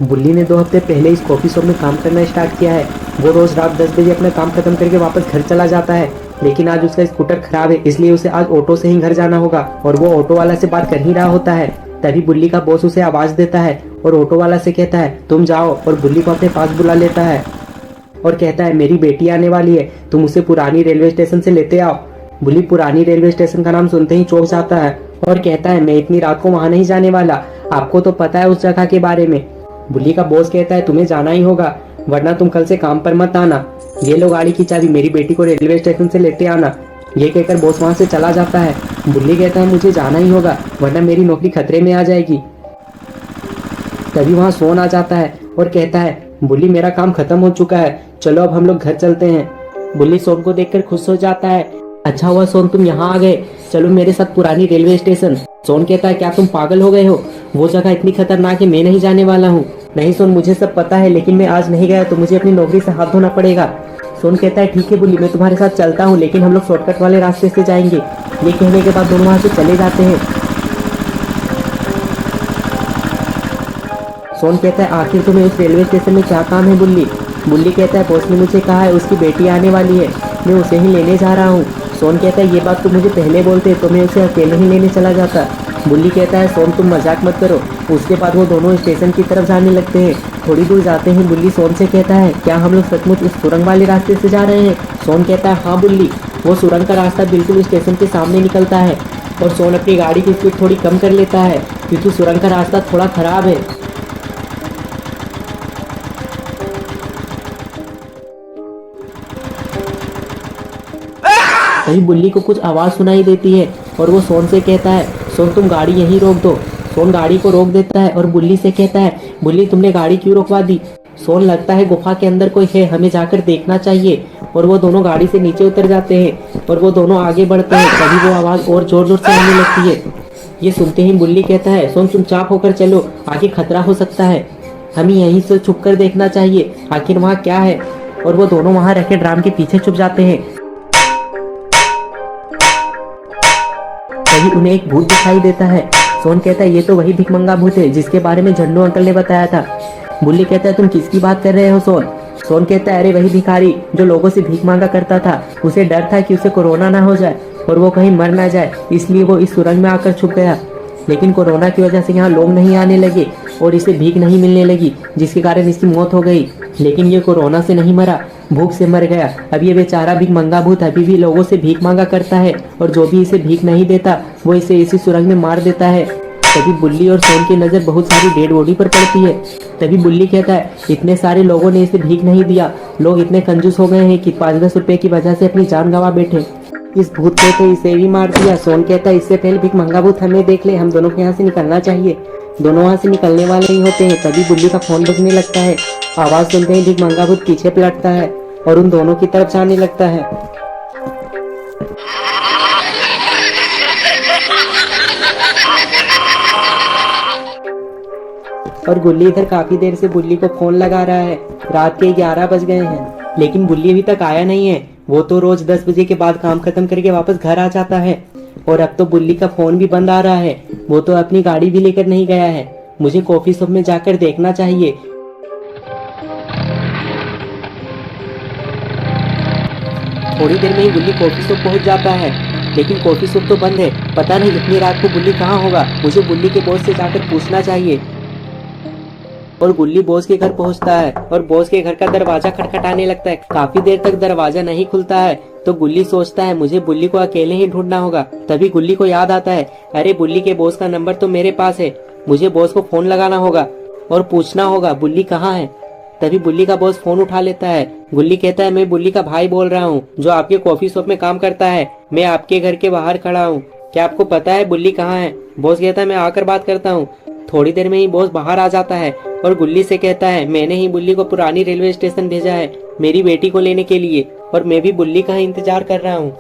बुल्ली ने 2 हफ्ते पहले इस कॉफ़ी शॉप में काम करना स्टार्ट किया है। वो रोज़ रात 10 बजे अपना काम खत्म करके वापस घर चला जाता है, लेकिन आज उसका स्कूटर खराब है, इसलिए उसे आज ऑटो से ही घर जाना होगा और वो ऑटो वाला से बात कर ही रहा होता है। तभी बुल्ली का बॉस उसे आवाज़ देता है और ऑटो वाला से कहता है तुम जाओ, और बुल्ली को अपने पास बुला लेता है और कहता है मेरी बेटी आने वाली है, तुम उसे पुरानी रेलवे स्टेशन से लेते आओ। बुल्ली पुरानी रेलवे स्टेशन का नाम सुनते ही चौंक जाता है और कहता है मैं इतनी रात को वहां नहीं जाने वाला, आपको तो पता है उस जगह के बारे में। बुल्ली का बॉस कहता है तुम्हें जाना ही होगा, वरना तुम कल से काम पर मत आना। ये लो गाड़ी की चाबी, मेरी बेटी को रेलवे स्टेशन से लेते आना। ये कहकर बॉस वहां से चला जाता है। बुल्ली कहता है मुझे जाना ही होगा, वरना मेरी नौकरी खतरे में आ जाएगी। तभी वहां सोन आ जाता है और कहता है बुल्ली मेरा काम खत्म हो चुका है, चलो अब हम लोग घर चलते हैं। बुल्ली सोन को देखकर खुश हो जाता है, अच्छा हुआ सोन तुम यहाँ आ गए, चलो मेरे साथ पुरानी रेलवे स्टेशन। सोन कहता है क्या तुम पागल हो गए हो, वो जगह इतनी खतरनाक है, मैं नहीं जाने वाला हूँ। नहीं सोन मुझे सब पता है, लेकिन मैं आज नहीं गया तो मुझे अपनी नौकरी से हाथ धोना पड़ेगा। सोन कहता है ठीक है बुल्ली, मैं तुम्हारे साथ चलता हूँ, लेकिन हम लोग शॉर्टकट वाले रास्ते से जाएंगे। ये कहने के बाद दोनों वहाँ से चले जाते हैं। सोन कहता है आखिर तुम्हें उस रेलवे स्टेशन में क्या काम है बुल्ली। बुल्ली कहता है बॉस ने मुझे कहा है उसकी बेटी आने वाली है, मैं उसे ही लेने जा रहा हूँ। सोन कहता है ये बात तुम मुझे पहले बोलते तो मैं उसे अकेले ही लेने चला जाता। बुल्ली कहता है सोन तुम मजाक मत करो। उसके बाद वो दोनों स्टेशन की तरफ जाने लगते हैं। थोड़ी दूर जाते ही बुल्ली सोन से कहता है क्या हम लोग सचमुच उस सुरंग वाले रास्ते से जा रहे हैं। सोन कहता है हाँ बुल्ली। वो सुरंग का रास्ता बिल्कुल स्टेशन के सामने निकलता है और सोन अपनी गाड़ी की स्पीड थोड़ी कम कर लेता है, क्योंकि सुरंग का रास्ता थोड़ा खराब है। तभी बुल्ली को कुछ आवाज़ सुनाई देती है और वो सोन से कहता है सोन तुम गाड़ी यहीं रोक दो। सोन गाड़ी को रोक देता है और बुल्ली से कहता है बुल्ली तुमने गाड़ी क्यों रोकवा दी। सोन लगता है गुफा के अंदर कोई है, हमें जाकर देखना चाहिए। और वो दोनों गाड़ी से नीचे उतर जाते हैं और वो दोनों आगे बढ़ते हैं। तभी वो आवाज़ और जोर जोर से आने लगती है। ये सुनते ही बुल्ली कहता है सोन चुपचाप होकर चलो, आगे खतरा हो सकता है, हमें यहीं से छुप कर देखना चाहिए आखिर वहाँ क्या है। और वो दोनों वहाँ रखे ड्राम के पीछे छुप जाते हैं। तभी उन्हें एक भूत दिखाई देता है। सोन कहता है ये तो वही भिखमंगा भूत है जिसके बारे में झंडू अंकल ने बताया था। बुल्ली कहता है तुम किसकी बात कर रहे हो सोन। सोन कहता है अरे वही भिखारी जो लोगों से भीख मांगा करता था, उसे डर था कि उसे कोरोना ना हो जाए और वो कहीं मर ना जाए, इसलिए वो इस सुरंग में आकर छुप गया। लेकिन कोरोना की वजह से यहाँ लोग नहीं आने लगे और इसे भीख नहीं मिलने लगी, जिसके कारण इसकी मौत हो गई। लेकिन ये कोरोना से नहीं मरा, भूख से मर गया। अब ये बेचारा भीख मंगा भूत अभी भी लोगों से भीख मांगा करता है और जो भी इसे भीख नहीं देता वो इसे इसी सुरंग में मार देता है। तभी बुल्ली और सोन की नज़र बहुत सारी डेड बॉडी पर पड़ती है। तभी बुल्ली कहता है इतने सारे लोगों ने इसे भीख नहीं दिया, लोग इतने कंजूस हो गए हैं कि 5-10 रुपए की वजह से अपनी जान गंवा बैठे। इस भूत ने तो इसे भी मार दिया। सोन कहता है इससे पहले भीख मंगा भूत हमें देख ले, हम दोनों को यहाँ से निकलना चाहिए। दोनों वहाँ से निकलने वाले ही होते हैं। तभी बुल्ली का फोन बजने लगता है। आवाज़ सुनते ही भीख मंगा भूत पीछे पलटता है और उन दोनों की तरफ जाने लगता है। और गुल्ली इधर काफी देर से बुल्ली को फोन लगा रहा है। रात के 11 बज गए हैं, लेकिन बुल्ली अभी तक आया नहीं है। वो तो रोज 10 बजे के बाद काम खत्म करके वापस घर आ जाता है और अब तो बुल्ली का फोन भी बंद आ रहा है। वो तो अपनी गाड़ी भी लेकर नहीं गया है। मुझे कॉफी शॉप में जाकर देखना चाहिए। थोड़ी देर में ही बुल्ली कॉफी शॉप पहुंच जाता है, लेकिन कॉफी शॉप तो बंद है। पता नहीं इतनी रात को बुल्ली कहाँ होगा। मुझे बुल्ली के बॉस से जाकर पूछना चाहिए। और बुल्ली बॉस के घर पहुंचता है और बॉस के घर का दरवाजा खटखटाने लगता है। काफी देर तक दरवाजा नहीं खुलता है तो गुल्ली सोचता है मुझे बुल्ली को अकेले ही ढूंढना होगा। तभी गुल्ली को याद आता है अरे बुल्ली के बॉस का नंबर तो मेरे पास है, मुझे बॉस को फोन लगाना होगा और पूछना होगा बुल्ली कहाँ है। तभी बुल्ली का बॉस फोन उठा लेता है। गुल्ली कहता है मैं बुल्ली का भाई बोल रहा हूँ जो आपके कॉफी शॉप में काम करता है। मैं आपके घर के बाहर खड़ा हूँ, क्या आपको पता है बुल्ली कहाँ है। बॉस कहता है मैं आकर बात करता हूँ। थोड़ी देर में ही बॉस बाहर आ जाता है और गुल्ली से कहता है मैंने ही बुल्ली को पुरानी रेलवे स्टेशन भेजा है मेरी बेटी को लेने के लिए और मैं भी बुल्ली का इंतजार कर रहा हूँ।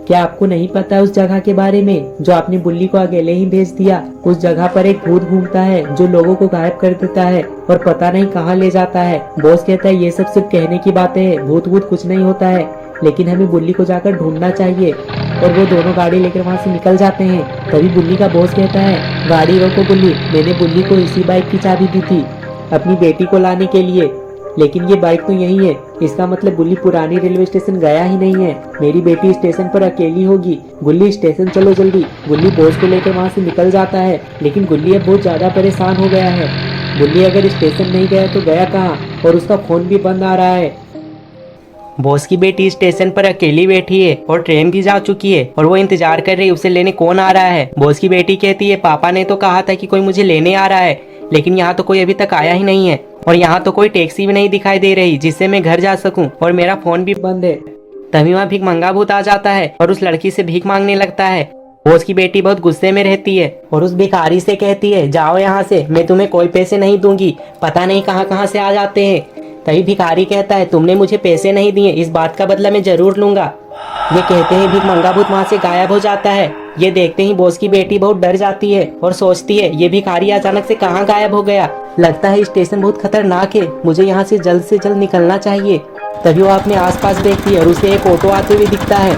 क्या आपको नहीं पता उस जगह के बारे में जो आपने बुल्ली को अकेले ही भेज दिया। उस जगह पर एक भूत घूमता है जो लोगों को गायब कर देता है और पता नहीं कहाँ ले जाता है। बॉस कहता है ये सब सिर्फ कहने की बातें हैं, भूत भूत कुछ नहीं होता है, लेकिन हमें बुल्ली को जाकर ढूंढना चाहिए। और वो दोनों गाड़ी लेकर वहाँ से निकल जाते हैं। तभी बुल्ली का बॉस कहता है गाड़ी रोको बुल्ली, मैंने बुल्ली को इसी बाइक की चाबी दी थी। अपनी बेटी को लाने के लिए। लेकिन ये बाइक तो यही है, इसका मतलब गुल्ली पुरानी रेलवे स्टेशन गया ही नहीं है। मेरी बेटी स्टेशन पर अकेली होगी। गुल्ली स्टेशन चलो जल्दी। गुल्ली बॉस को लेकर वहाँ से निकल जाता है, लेकिन गुल्ली अब बहुत ज्यादा परेशान हो गया है। गुल्ली अगर स्टेशन नहीं गया तो गया कहाँ, और उसका फोन भी बंद आ रहा है। बॉस की बेटी स्टेशन पर अकेली बैठी है और ट्रेन भी जा चुकी है और वो इंतजार कर रही है उसे लेने कौन आ रहा है। बॉस की बेटी कहती है पापा ने तो कहा था कि कोई मुझे लेने आ रहा है, लेकिन यहाँ तो कोई अभी तक आया ही नहीं है और यहाँ तो कोई टैक्सी भी नहीं दिखाई दे रही जिससे मैं घर जा सकूं, और मेरा फोन भी बंद है। तभी वहाँ भीख मंगा भूत आ जाता है और उस लड़की से भीख मांगने लगता है। बॉस की बेटी बहुत गुस्से में रहती है और उस भिखारी से कहती है जाओ यहाँ से, मैं तुम्हें कोई पैसे नहीं दूंगी, पता नहीं कहाँ कहाँ से आ जाते हैं। तभी भिखारी कहता है तुमने मुझे पैसे नहीं दिए, इस बात का बदला मैं जरूर लूंगा। ये कहते ही भीख मंगा भूत वहाँ से गायब हो जाता है। ये देखते ही बॉस की बेटी बहुत डर जाती है और सोचती है ये भिखारी अचानक से कहाँ गायब हो गया, लगता है स्टेशन बहुत खतरनाक है, मुझे यहाँ से जल्द निकलना चाहिए। तभी वो अपने आसपास देखती है और उसे एक ऑटो आते हुए दिखता है।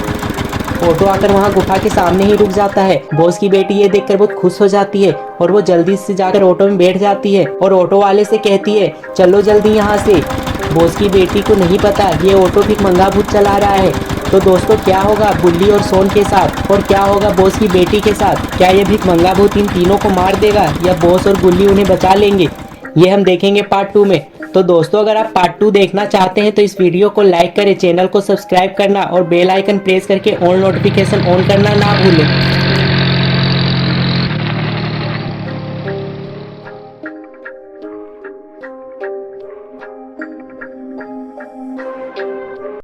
ऑटो आकर वहाँ गुफा के सामने ही रुक जाता है। बॉस की बेटी ये देखकर बहुत खुश हो जाती है और वो जल्दी से जाकर ऑटो में बैठ जाती है और ऑटो वाले से कहती है चलो जल्दी यहाँ से। बॉस की बेटी को नहीं पता ये ऑटो भीख मंगा भूत चला रहा है। तो दोस्तों क्या होगा गुल्ली और सोन के साथ, और क्या होगा बॉस की बेटी के साथ? क्या ये भीख मंगा भूत इन तीनों को मार देगा या बॉस और गुल्ली उन्हें बचा लेंगे? ये हम देखेंगे पार्ट 2 में। तो दोस्तों अगर आप पार्ट 2 देखना चाहते हैं तो इस वीडियो को लाइक करें, चैनल को सब्सक्राइब करना और बेल आइकन प्रेस करके ऑल नोटिफिकेशन ऑन करना ना भूलें।